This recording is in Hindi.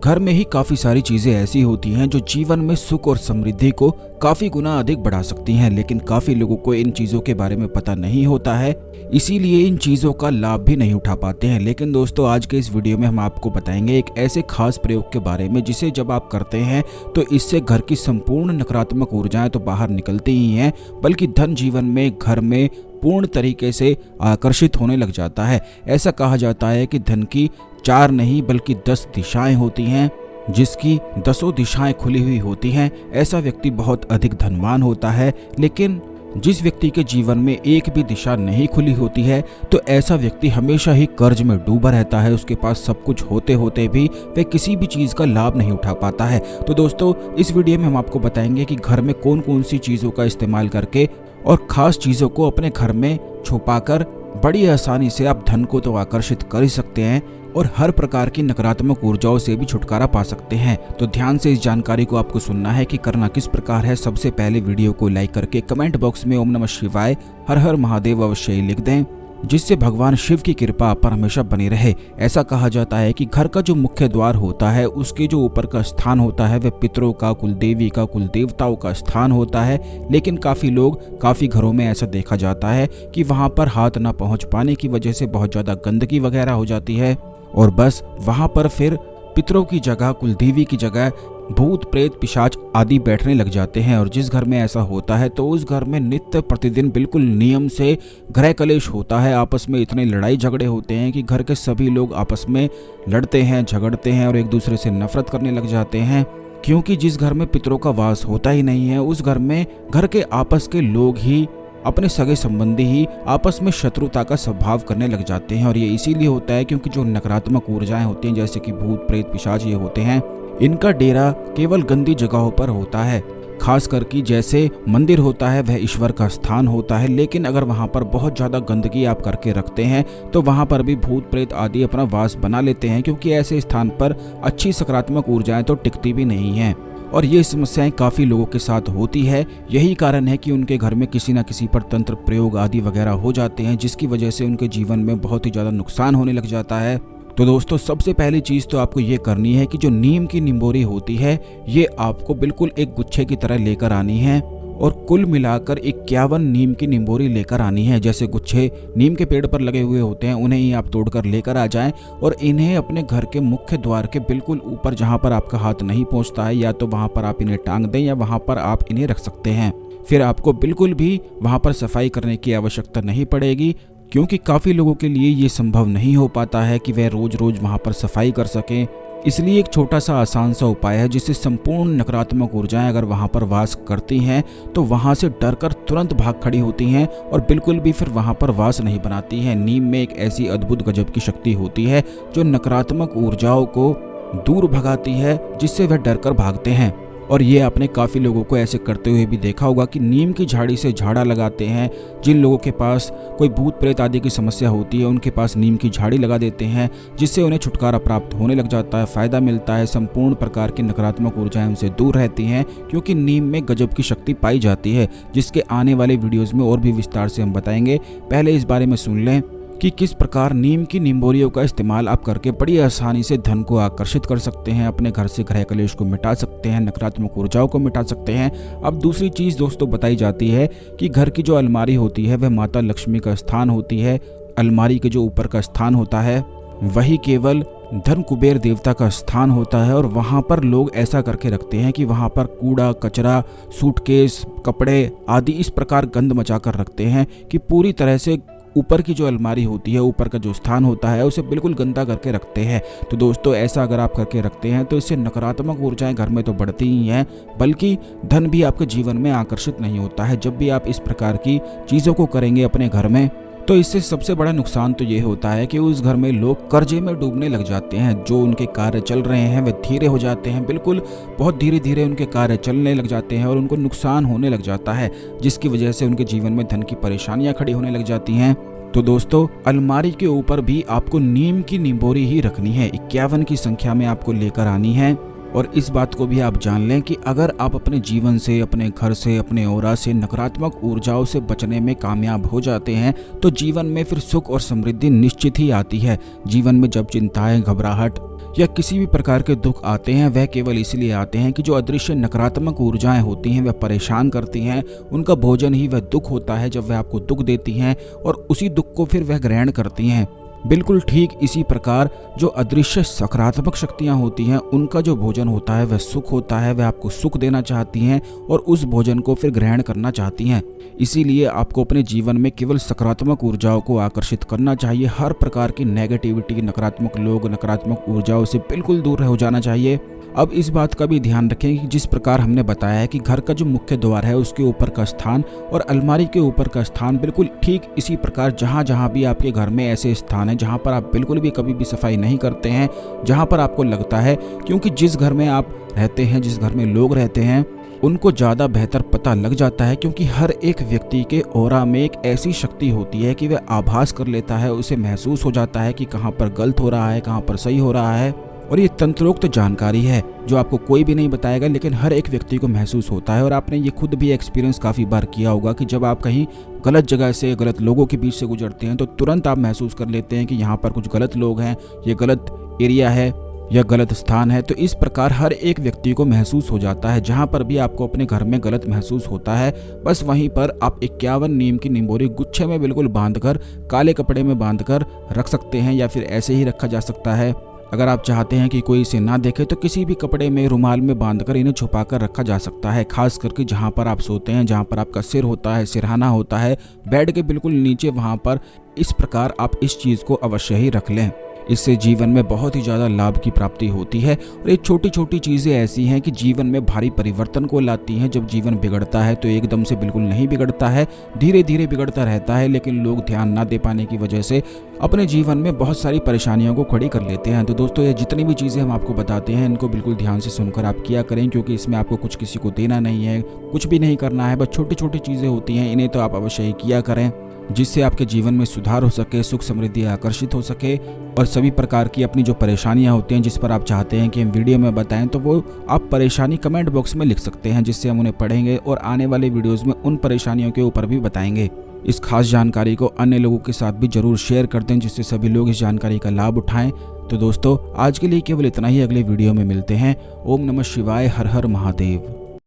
घर में ही काफी सारी चीजें ऐसी होती हैं जो जीवन में सुख और समृद्धि को काफी गुना अधिक बढ़ा सकती हैं, लेकिन काफी लोगों को इन चीजों के बारे में पता नहीं होता है, इसीलिए इन चीजों का लाभ भी नहीं उठा पाते हैं। लेकिन दोस्तों, आज के इस वीडियो में हम आपको बताएंगे एक ऐसे खास प्रयोग के बारे में जिसे जब आप करते हैं तो इससे घर की संपूर्ण नकारात्मक ऊर्जाएं तो बाहर निकलती ही हैं, बल्कि धन जीवन में, घर में पूर्ण तरीके से आकर्षित होने लग जाता है। ऐसा कहा जाता है कि धन की 4 नहीं बल्कि 10 दिशाएं होती हैं, जिसकी 10 दिशाएं खुली हुई होती हैं। ऐसा व्यक्ति बहुत अधिक धनवान होता है, लेकिन जिस व्यक्ति के जीवन में एक भी दिशा नहीं खुली होती है तो ऐसा व्यक्ति हमेशा ही कर्ज में डूबा रहता है। उसके पास सब कुछ होते होते भी वह किसी भी चीज़ का लाभ नहीं उठा पाता है। तो दोस्तों, इस वीडियो में हम आपको बताएंगे कि घर में कौन कौन सी चीज़ों का इस्तेमाल करके और ख़ास चीज़ों को अपने घर में छुपाकर बड़ी आसानी से आप धन को तो आकर्षित कर ही सकते हैं और हर प्रकार की नकारात्मक ऊर्जाओं से भी छुटकारा पा सकते हैं। तो ध्यान से इस जानकारी को आपको सुनना है कि करना किस प्रकार है। सबसे पहले वीडियो को लाइक करके कमेंट बॉक्स में ओम नमः शिवाय, हर हर महादेव अवश्य ही लिख दें, जिससे भगवान शिव की कृपा आप पर हमेशा बनी रहे। ऐसा कहा जाता है कि घर का जो मुख्य द्वार होता है उसके जो ऊपर का स्थान होता है वह पितरों का, कुलदेवी का, कुल देवताओं का स्थान होता है। लेकिन काफ़ी घरों में ऐसा देखा जाता है कि वहाँ पर हाथ न पहुँच पाने की वजह से बहुत ज़्यादा गंदगी वगैरह हो जाती है और बस वहाँ पर फिर पितरों की जगह, कुलदेवी की जगह भूत प्रेत पिशाच आदि बैठने लग जाते हैं। और जिस घर में ऐसा होता है तो उस घर में नित्य प्रतिदिन बिल्कुल नियम से गृह कलेश होता है। आपस में इतने लड़ाई झगड़े होते हैं कि घर के सभी लोग आपस में लड़ते हैं, झगड़ते हैं और एक दूसरे से नफरत करने लग जाते हैं, क्योंकि जिस घर में पितरों का वास होता ही नहीं है उस घर में घर के आपस के लोग ही, अपने सगे संबंधी ही आपस में शत्रुता का स्वभाव करने लग जाते हैं। और ये इसीलिए होता है क्योंकि जो नकारात्मक ऊर्जाएं होती हैं, जैसे कि भूत प्रेत पिशाच ये होते हैं, इनका डेरा केवल गंदी जगहों पर होता है। खास करके जैसे मंदिर होता है वह ईश्वर का स्थान होता है, लेकिन अगर वहाँ पर बहुत ज़्यादा गंदगी आप करके रखते हैं तो वहाँ पर भी भूत प्रेत आदि अपना वास बना लेते हैं, क्योंकि ऐसे स्थान पर अच्छी सकारात्मक ऊर्जाएं तो टिकती भी नहीं हैं। और ये समस्याएं काफ़ी लोगों के साथ होती है। यही कारण है कि उनके घर में किसी न किसी पर तंत्र प्रयोग आदि वगैरह हो जाते हैं, जिसकी वजह से उनके जीवन में बहुत ही ज़्यादा नुकसान होने लग जाता है। तो दोस्तों, सबसे पहली चीज़ तो आपको ये करनी है कि जो नीम की निम्बोरी होती है ये आपको बिल्कुल एक गुच्छे की तरह लेकर आनी है और कुल मिलाकर 51 नीम की निम्बोरी लेकर आनी है। जैसे गुच्छे नीम के पेड़ पर लगे हुए होते हैं उन्हें ही आप तोड़कर लेकर आ जाएं और इन्हें अपने घर के मुख्य द्वार के बिल्कुल ऊपर, जहां पर आपका हाथ नहीं पहुंचता है, या तो वहां पर आप इन्हें टांग दें या वहां पर आप इन्हें रख सकते हैं। फिर आपको बिल्कुल भी वहां पर सफाई करने की आवश्यकता नहीं पड़ेगी, क्योंकि काफ़ी लोगों के लिए ये संभव नहीं हो पाता है कि वह रोज रोज वहां पर सफाई कर सकें। इसलिए एक छोटा सा आसान सा उपाय है जिससे संपूर्ण नकारात्मक ऊर्जाएं अगर वहां पर वास करती हैं तो वहां से डरकर तुरंत भाग खड़ी होती हैं और बिल्कुल भी फिर वहां पर वास नहीं बनाती हैं। नीम में एक ऐसी अद्भुत गजब की शक्ति होती है जो नकारात्मक ऊर्जाओं को दूर भगाती है, जिससे वह डरकर भागते हैं। और ये आपने काफ़ी लोगों को ऐसे करते हुए भी देखा होगा कि नीम की झाड़ी से झाड़ा लगाते हैं। जिन लोगों के पास कोई भूत प्रेत आदि की समस्या होती है उनके पास नीम की झाड़ी लगा देते हैं, जिससे उन्हें छुटकारा प्राप्त होने लग जाता है, फ़ायदा मिलता है, संपूर्ण प्रकार की नकारात्मक ऊर्जाएं उनसे दूर रहती हैं, क्योंकि नीम में गजब की शक्ति पाई जाती है, जिसके आने वाले वीडियोज़ में और भी विस्तार से हम बताएंगे। पहले इस बारे में सुन लें कि किस प्रकार नीम की निम्बोरियों का इस्तेमाल आप करके बड़ी आसानी से धन को आकर्षित कर सकते हैं, अपने घर से गृह कलेश को मिटा सकते हैं, नकारात्मक ऊर्जाओं को मिटा सकते हैं। अब दूसरी चीज़ दोस्तों बताई जाती है कि घर की जो अलमारी होती है वह माता लक्ष्मी का स्थान होती है। अलमारी के जो ऊपर का स्थान होता है वही केवल धन कुबेर देवता का स्थान होता है और वहाँ पर लोग ऐसा करके रखते हैं कि वहाँ पर कूड़ा कचरा, सूटकेस, कपड़े आदि इस प्रकार गंद मचा कर रखते हैं कि पूरी तरह से ऊपर की जो अलमारी होती है, ऊपर का जो स्थान होता है उसे बिल्कुल गंदा करके रखते हैं। तो दोस्तों, ऐसा अगर आप करके रखते हैं तो इससे नकारात्मक ऊर्जाएं घर में तो बढ़ती ही हैं, बल्कि धन भी आपके जीवन में आकर्षित नहीं होता है। जब भी आप इस प्रकार की चीज़ों को करेंगे अपने घर में तो इससे सबसे बड़ा नुकसान तो ये होता है कि उस घर में लोग कर्जे में डूबने लग जाते हैं। जो उनके कार्य चल रहे हैं वे धीरे हो जाते हैं, बिल्कुल बहुत धीरे धीरे उनके कार्य चलने लग जाते हैं और उनको नुकसान होने लग जाता है, जिसकी वजह से उनके जीवन में धन की परेशानियां खड़ी होने लग जाती हैं। तो दोस्तों, अलमारी के ऊपर भी आपको नीम की निम्बोरी ही रखनी है, 51 की संख्या में आपको लेकर आनी है। और इस बात को भी आप जान लें कि अगर आप अपने जीवन से, अपने घर से, अपने ओरा से नकारात्मक ऊर्जाओं से बचने में कामयाब हो जाते हैं तो जीवन में फिर सुख और समृद्धि निश्चित ही आती है। जीवन में जब चिंताएं, घबराहट या किसी भी प्रकार के दुख आते हैं वह केवल इसलिए आते हैं कि जो अदृश्य नकारात्मक ऊर्जाएं होती हैं वह परेशान करती हैं। उनका भोजन ही वह दुख होता है जब वह आपको दुख देती हैं और उसी दुख को फिर वह ग्रहण करती हैं। बिल्कुल ठीक इसी प्रकार जो अदृश्य सकारात्मक शक्तियां होती हैं उनका जो भोजन होता है वह सुख होता है। वह आपको सुख देना चाहती हैं और उस भोजन को फिर ग्रहण करना चाहती हैं। इसीलिए आपको अपने जीवन में केवल सकारात्मक ऊर्जाओं को आकर्षित करना चाहिए। हर प्रकार की नेगेटिविटी, नकारात्मक लोग, नकारात्मक ऊर्जाओं से बिल्कुल दूर हो जाना चाहिए। अब इस बात का भी ध्यान रखें कि जिस प्रकार हमने बताया है कि घर का जो मुख्य द्वार है उसके ऊपर का स्थान और अलमारी के ऊपर का स्थान बिल्कुल ठीक इसी प्रकार जहाँ भी आपके घर में ऐसे स्थान है जहाँ पर आप बिल्कुल भी कभी भी सफाई नहीं करते हैं, जहाँ पर आपको लगता है, क्योंकि जिस घर में आप रहते हैं, जिस घर में लोग रहते हैं, उनको ज़्यादा बेहतर पता लग जाता है, क्योंकि हर एक व्यक्ति के ऑरा में एक ऐसी शक्ति होती है कि वह आभास कर लेता है, उसे महसूस हो जाता है कि कहाँ पर गलत हो रहा है, कहाँ पर सही हो रहा है। और ये तंत्रोक्त जानकारी है जो आपको कोई भी नहीं बताएगा, लेकिन हर एक व्यक्ति को महसूस होता है। और आपने ये खुद भी एक्सपीरियंस काफ़ी बार किया होगा कि जब आप कहीं गलत जगह से, गलत लोगों के बीच से गुजरते हैं तो तुरंत आप महसूस कर लेते हैं कि यहाँ पर कुछ गलत लोग हैं, ये गलत एरिया है या गलत स्थान है। तो इस प्रकार हर एक व्यक्ति को महसूस हो जाता है। जहाँ पर भी आपको अपने घर में गलत महसूस होता है, बस वहीं पर आप 51 नीम की निम्बोरी गुच्छे में बिल्कुल बांधकर, काले कपड़े में बांधकर रख सकते हैं, या फिर ऐसे ही रखा जा सकता है। अगर आप चाहते हैं कि कोई इसे ना देखे तो किसी भी कपड़े में, रुमाल में बांधकर इन्हें छुपाकर रखा जा सकता है। खास करके जहाँ पर आप सोते हैं, जहाँ पर आपका सिर होता है, सिरहाना होता है, बेड के बिल्कुल नीचे, वहाँ पर इस प्रकार आप इस चीज़ को अवश्य ही रख लें। इससे जीवन में बहुत ही ज़्यादा लाभ की प्राप्ति होती है। और ये छोटी छोटी चीज़ें ऐसी हैं कि जीवन में भारी परिवर्तन को लाती हैं। जब जीवन बिगड़ता है तो एकदम से बिल्कुल नहीं बिगड़ता है, धीरे धीरे बिगड़ता रहता है, लेकिन लोग ध्यान ना दे पाने की वजह से अपने जीवन में बहुत सारी परेशानियों को खड़ी कर लेते हैं। तो दोस्तों, ये जितनी भी चीज़ें हम आपको बताते हैं इनको बिल्कुल ध्यान से सुनकर आप किया करें, क्योंकि इसमें आपको कुछ किसी को देना नहीं है, कुछ भी नहीं करना है। बस छोटी छोटी चीज़ें होती हैं, इन्हें तो आप अवश्य ही किया करें, जिससे आपके जीवन में सुधार हो सके, सुख समृद्धि आकर्षित हो सके। और सभी प्रकार की अपनी जो परेशानियां होती हैं जिस पर आप चाहते हैं कि हम वीडियो में बताएं, तो वो आप परेशानी कमेंट बॉक्स में लिख सकते हैं, जिससे हम उन्हें पढ़ेंगे और आने वाले वीडियोस में उन परेशानियों के ऊपर भी बताएंगे। इस खास जानकारी को अन्य लोगों के साथ भी जरूर शेयर कर दें, जिससे सभी लोग इस जानकारी का लाभ उठाएं। तो दोस्तों, आज के लिए केवल इतना ही। अगले वीडियो में मिलते हैं। ओम नमः शिवाय। हर हर महादेव।